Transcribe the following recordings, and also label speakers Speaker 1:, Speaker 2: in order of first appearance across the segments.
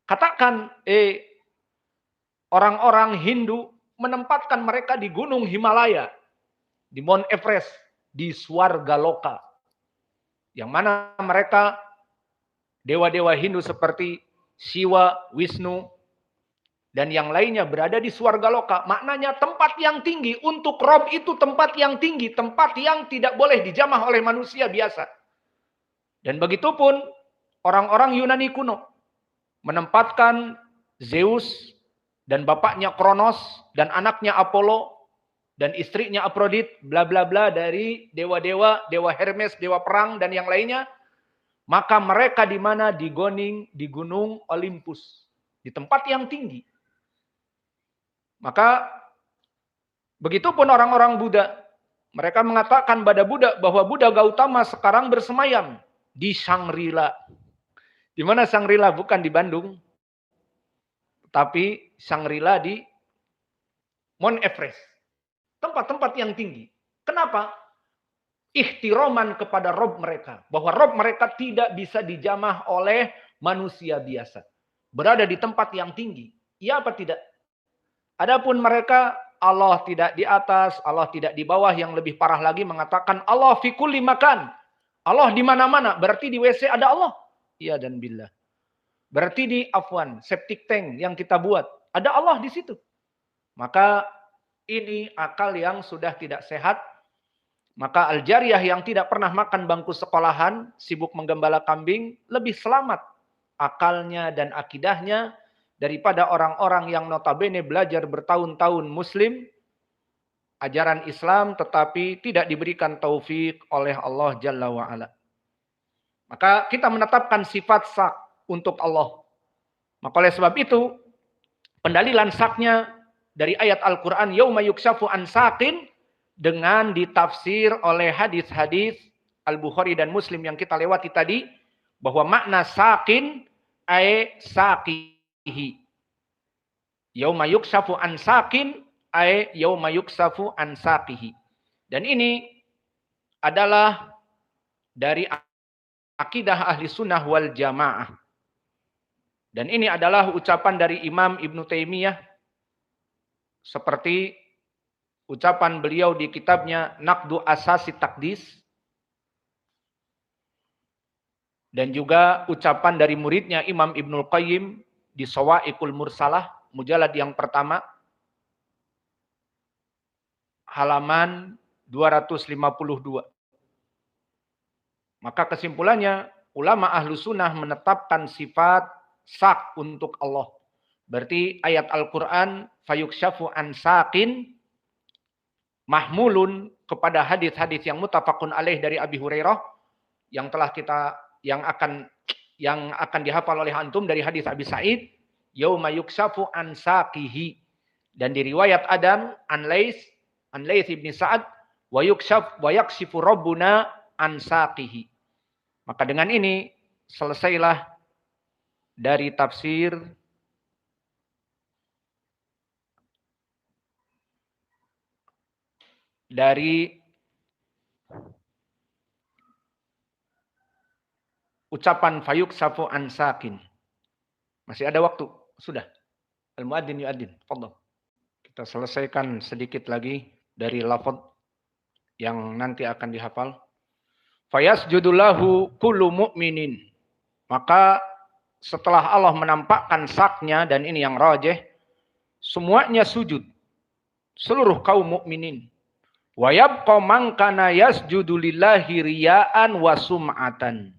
Speaker 1: Katakan, orang-orang Hindu menempatkan mereka di gunung Himalaya, di Mount Everest, di Swargaloka. Yang mana mereka dewa-dewa Hindu seperti Siwa, Wisnu, dan yang lainnya berada di Swargaloka. Maknanya tempat yang tinggi. Untuk Rob itu tempat yang tinggi. Tempat yang tidak boleh dijamah oleh manusia biasa. Dan begitupun orang-orang Yunani kuno. Menempatkan Zeus dan bapaknya Kronos dan anaknya Apollo dan istrinya Aphrodite, bla bla bla, dari dewa-dewa, dewa Hermes, dewa perang dan yang lainnya. Maka mereka di mana? Di Gunung Olympus. Di tempat yang tinggi. Maka begitupun orang-orang Buddha. Mereka mengatakan pada Buddha bahwa Buddha Gautama sekarang bersemayam di Shangri-La. Di mana Shangri-La? Bukan di Bandung. Tapi Shangri-La di Mount Everest. Tempat-tempat yang tinggi. Kenapa? Ikhtiroman kepada Rob mereka. Bahwa Rob mereka tidak bisa dijamah oleh manusia biasa. Berada di tempat yang tinggi. Iya apa tidak? Adapun mereka, Allah tidak di atas, Allah tidak di bawah. Yang lebih parah lagi mengatakan Allah fi kulli makan. Allah di mana-mana. Berarti di WC ada Allah. Iya dan billah. Berarti di afwan, septic tank yang kita buat, ada Allah di situ. Maka ini akal yang sudah tidak sehat. Maka Al-Jariyah yang tidak pernah makan bangku sekolahan, sibuk menggembala kambing, lebih selamat akalnya dan akidahnya daripada orang-orang yang notabene belajar bertahun-tahun Muslim, ajaran Islam, tetapi tidak diberikan taufik oleh Allah Jalla wa'ala. Maka kita menetapkan sifat sak untuk Allah. Maka oleh sebab itu, pendalilan saknya dari ayat Al-Quran, yauma yukshafu an saqin, dengan ditafsir oleh hadis-hadis Al-Bukhari dan Muslim yang kita lewati tadi, bahwa makna saqin ay saqihi. Yauma yukshafu an saqin ay yauma yukshafu an saqihi. Dan ini adalah dari akidah ahli sunnah wal jamaah. Dan ini adalah ucapan dari Imam Ibn Taimiyah, seperti ucapan beliau di kitabnya Naqdu Asasi Taqdis, dan juga ucapan dari muridnya Imam Ibnul Qayyim di Shawa'iqul Mursalah, mujalad yang pertama, halaman 252. Maka kesimpulannya, ulama ahlu sunnah menetapkan sifat sak untuk Allah. Berarti ayat Al-Quran, fayukshafu an saqin, mahmulun kepada hadis-hadis yang muttafaqun alaih dari Abi Hurairah yang telah kita yang akan dihafal oleh antum dari hadis Abi Sa'id, yauma yukshafu an saqihi, dan di riwayat Adam an Laits ibn Sa'ad wa yakshifu rabbuna an saqihi. Maka dengan ini selesailah dari tafsir dari ucapan fayuk safu ansakin. Masih ada waktu? Sudah. Al-muadzin yu'adzin. Fadhal. Kita selesaikan sedikit lagi dari lafaz yang nanti akan dihafal. Fayasjudulahu kullu mu'minin. Maka setelah Allah menampakkan saknya, dan ini yang rajih, semuanya sujud. Seluruh kaum mukminin. Wa yabqa man kana yasjudu lillahi riya'an wa sum'atan.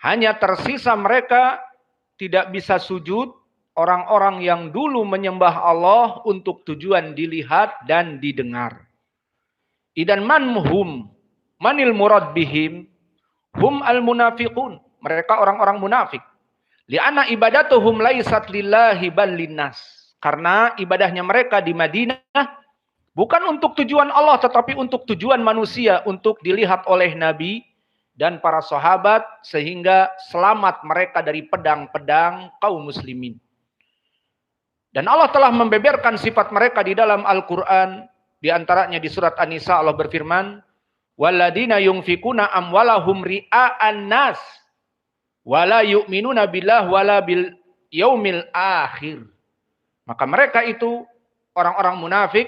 Speaker 1: Hanya tersisa mereka tidak bisa sujud, orang-orang yang dulu menyembah Allah untuk tujuan dilihat dan didengar. Idan manil murad bihim, hum al munafiqun. Mereka orang-orang munafik. Li'anna ibadatuhum laisat lillahi bal linnas. Karena ibadahnya mereka di Madinah bukan untuk tujuan Allah, tetapi untuk tujuan manusia, untuk dilihat oleh Nabi dan para sahabat, sehingga selamat mereka dari pedang-pedang kaum muslimin. Dan Allah telah membeberkan sifat mereka di dalam Al-Quran. Di antaranya di surat An-Nisa Allah berfirman, "Walladina yunfikuna amwalahum ri'a'an nas, wala yu'minuna billah wala bil yaumil akhir. Maka mereka itu orang-orang munafik,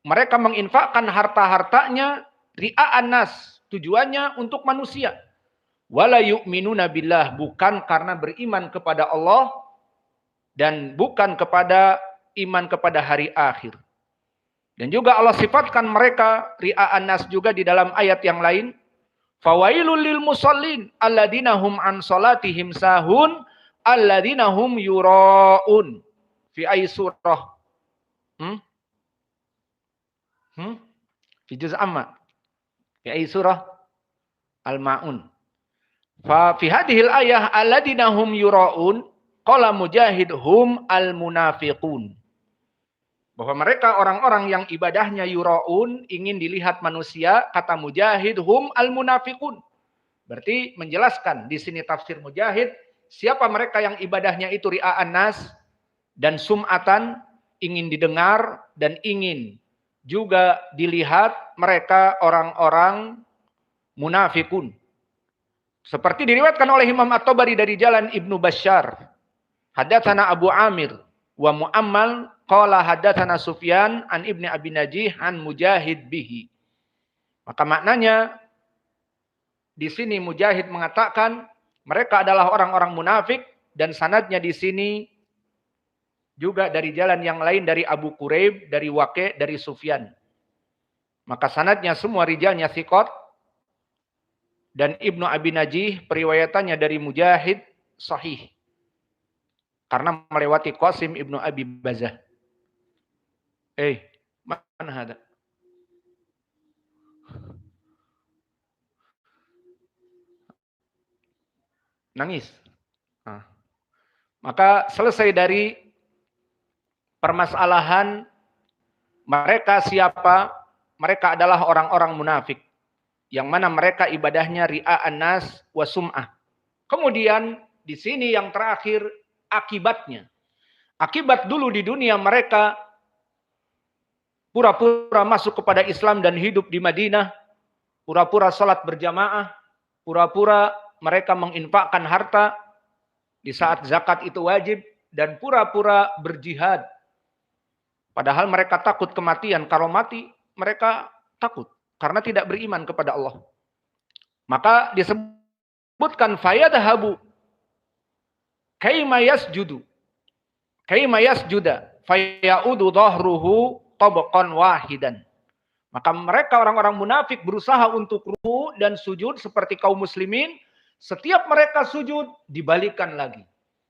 Speaker 1: mereka menginfakkan harta-hartanya ria'an nas, tujuannya untuk manusia. Wala yu'minuna billah, bukan karena beriman kepada Allah dan bukan kepada iman kepada hari akhir. Dan juga Allah sifatkan mereka ria'an nas juga di dalam ayat yang lain. Fawailul lil musallin alladzina hum an salatihim sahun alladzina hum yuraun. Fi ayy surah? Fi juz amma. Fi ayy surah? Al-Ma'un. Fa fi hadhil ayah alladzina hum yuraun qala Mujahid hum al-munafiqun. Bahwa mereka orang-orang yang ibadahnya yuraun, ingin dilihat manusia, kata Mujahid hum al-munafiqun. Berarti menjelaskan di sini tafsir Mujahid, siapa mereka yang ibadahnya itu ria'an nas dan sum'atan, ingin didengar dan ingin juga dilihat, mereka orang-orang munafikun. Seperti diriwayatkan oleh Imam At-Tabari dari jalan Ibnu Bashar. Hadatsana Abu Amir wa Muammal qala hadatsana Sufyan an Ibni Abi Najih an Mujahid bihi. Maka maknanya di sini Mujahid mengatakan mereka adalah orang-orang munafik dan sanadnya di sini juga dari jalan yang lain dari Abu Quraib, dari Waqi', dari Sufyan. Maka sanadnya semua rijalnya thiqat dan Ibnu Abi Najih periwayatannya dari Mujahid sahih. Karena melewati Qasim Ibnu Abi Bazah. Mana ada? Nangis. Maka selesai dari permasalahan mereka siapa? Mereka adalah orang-orang munafik. Yang mana mereka ibadahnya ria'an nas wa sum'ah. Kemudian di sini yang terakhir akibatnya. Akibat dulu di dunia mereka pura-pura masuk kepada Islam dan hidup di Madinah, pura-pura salat berjamaah, pura-pura mereka menginfakkan harta di saat zakat itu wajib, dan pura-pura berjihad. Padahal mereka takut kematian, kalau mati mereka takut karena tidak beriman kepada Allah. Maka disebutkan fayadhabu kaima yasjudu fayaudu dhahruhu tabaqan wahidan. Maka mereka orang-orang munafik berusaha untuk ruku dan sujud seperti kaum muslimin. Setiap mereka sujud dibalikkan lagi.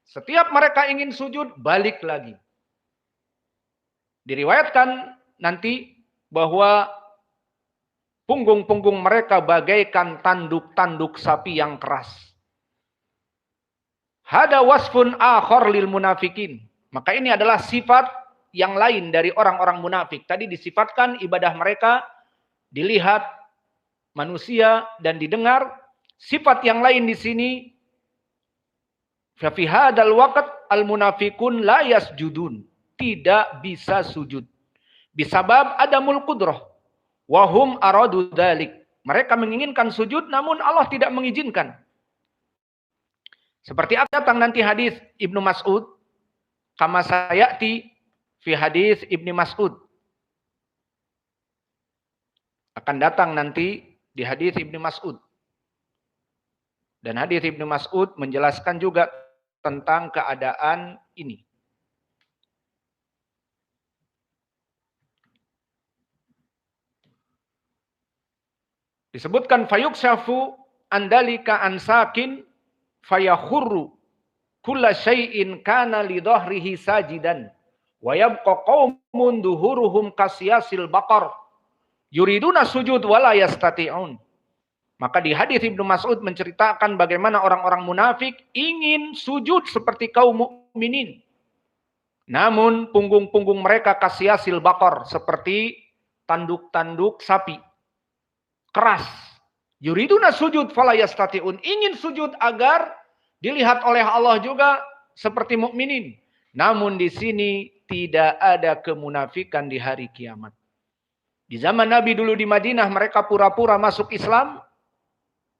Speaker 1: Setiap mereka ingin sujud balik lagi. Diriwayatkan nanti bahwa punggung-punggung mereka bagaikan tanduk-tanduk sapi yang keras. Hada wasfun akhar lil munafikin. Maka ini adalah sifat yang lain dari orang-orang munafik. Tadi disifatkan ibadah mereka dilihat manusia dan didengar. Sifat yang lain di sini, fa fi hadzal waqt al munafiqun la yasjudun, tidak bisa sujud. Bisabab adamul qudrah wa hum aradu dzalik. Mereka menginginkan sujud namun Allah tidak mengizinkan. Seperti akan datang nanti hadis Ibnu Mas'ud, kama sayati fi hadis Ibnu Mas'ud. Akan datang nanti di hadis Ibnu Mas'ud. Dan hadis Ibnu Mas'ud menjelaskan juga tentang keadaan ini. Disebutkan fayukshafu andalika ansakin fayakhurru kulla syai'in kana li dhahrihi sajidan wa yabqa qaumun duhuruhum kasyasil baqar yuriduna sujud wala yastati'un. Maka di hadis Ibnu Mas'ud menceritakan bagaimana orang-orang munafik ingin sujud seperti kaum mukminin. Namun punggung-punggung mereka kasyasil baqar, seperti tanduk-tanduk sapi. Keras. Yuriduna sujud fala yastati'un. Ingin sujud agar dilihat oleh Allah juga seperti mukminin. Namun di sini tidak ada kemunafikan di hari kiamat. Di zaman Nabi dulu di Madinah mereka pura-pura masuk Islam.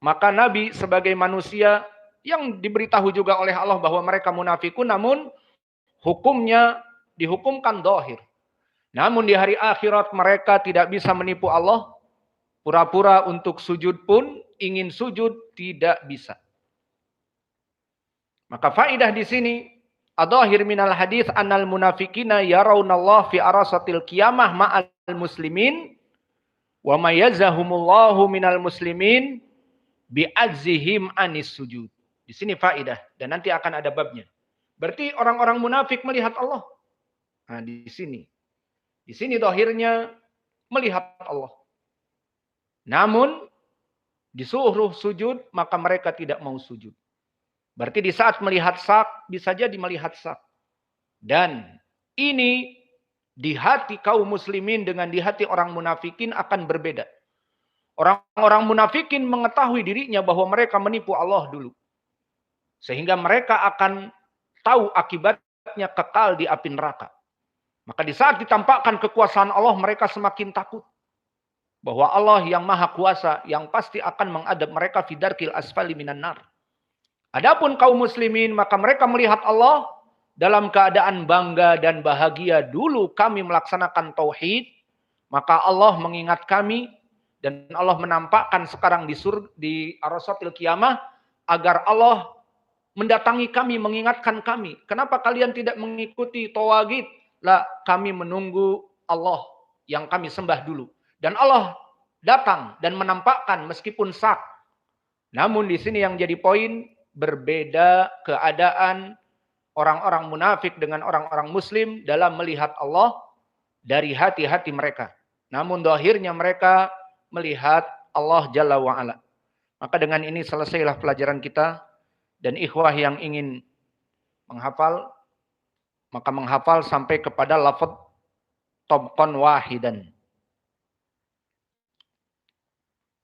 Speaker 1: Maka Nabi sebagai manusia yang diberitahu juga oleh Allah bahwa mereka munafikun, namun hukumnya dihukumkan zahir. Namun di hari akhirat mereka tidak bisa menipu Allah. Pura-pura untuk sujud pun, ingin sujud tidak bisa. Maka faidah di sini, adzahir minal hadis annal munafikina yarawnallah fi arasatil qiyamah ma'al muslimin wa mayyazahumullahu minal muslimin bi'adzihim anis sujud. Di sini faidah dan nanti akan ada babnya. Berarti orang-orang munafik melihat Allah. Nah, di sini. Di sini zahirnya melihat Allah. Namun disuruh sujud, maka mereka tidak mau sujud. Berarti di saat melihat sak, bisa jadi melihat sak. Dan ini di hati kaum muslimin dengan di hati orang munafikin akan berbeda. Orang-orang munafikin mengetahui dirinya bahwa mereka menipu Allah dulu. Sehingga mereka akan tahu akibatnya kekal di api neraka. Maka di saat ditampakkan kekuasaan Allah, mereka semakin takut. Bahwa Allah yang maha kuasa, yang pasti akan mengadab mereka fidarkil asfali minan nar. Adapun kaum muslimin, maka mereka melihat Allah dalam keadaan bangga dan bahagia. Dulu kami melaksanakan tauhid, maka Allah mengingat kami, dan Allah menampakkan sekarang di arasatil qiyamah, agar Allah mendatangi kami, mengingatkan kami. Kenapa kalian tidak mengikuti tawagid? Lah, kami menunggu Allah yang kami sembah dulu. Dan Allah datang dan menampakkan meskipun sak. Namun di sini yang jadi poin, berbeda keadaan orang-orang munafik dengan orang-orang muslim dalam melihat Allah dari hati-hati mereka. Namun zahirnya mereka melihat Allah Jalla wa'ala. Maka dengan ini selesailah pelajaran kita. Dan ikhwah yang ingin menghafal, maka menghafal sampai kepada lafaz tabqan wahidan.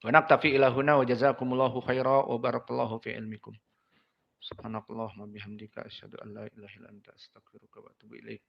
Speaker 1: Wa naktafi ila huna wa jazakumullahu khaira wa barakallahu fi ilmikum. Subhanakallahumma bihamdika asyhadu an la ilaha illa anta astaghfiruka wa atubu ilaik.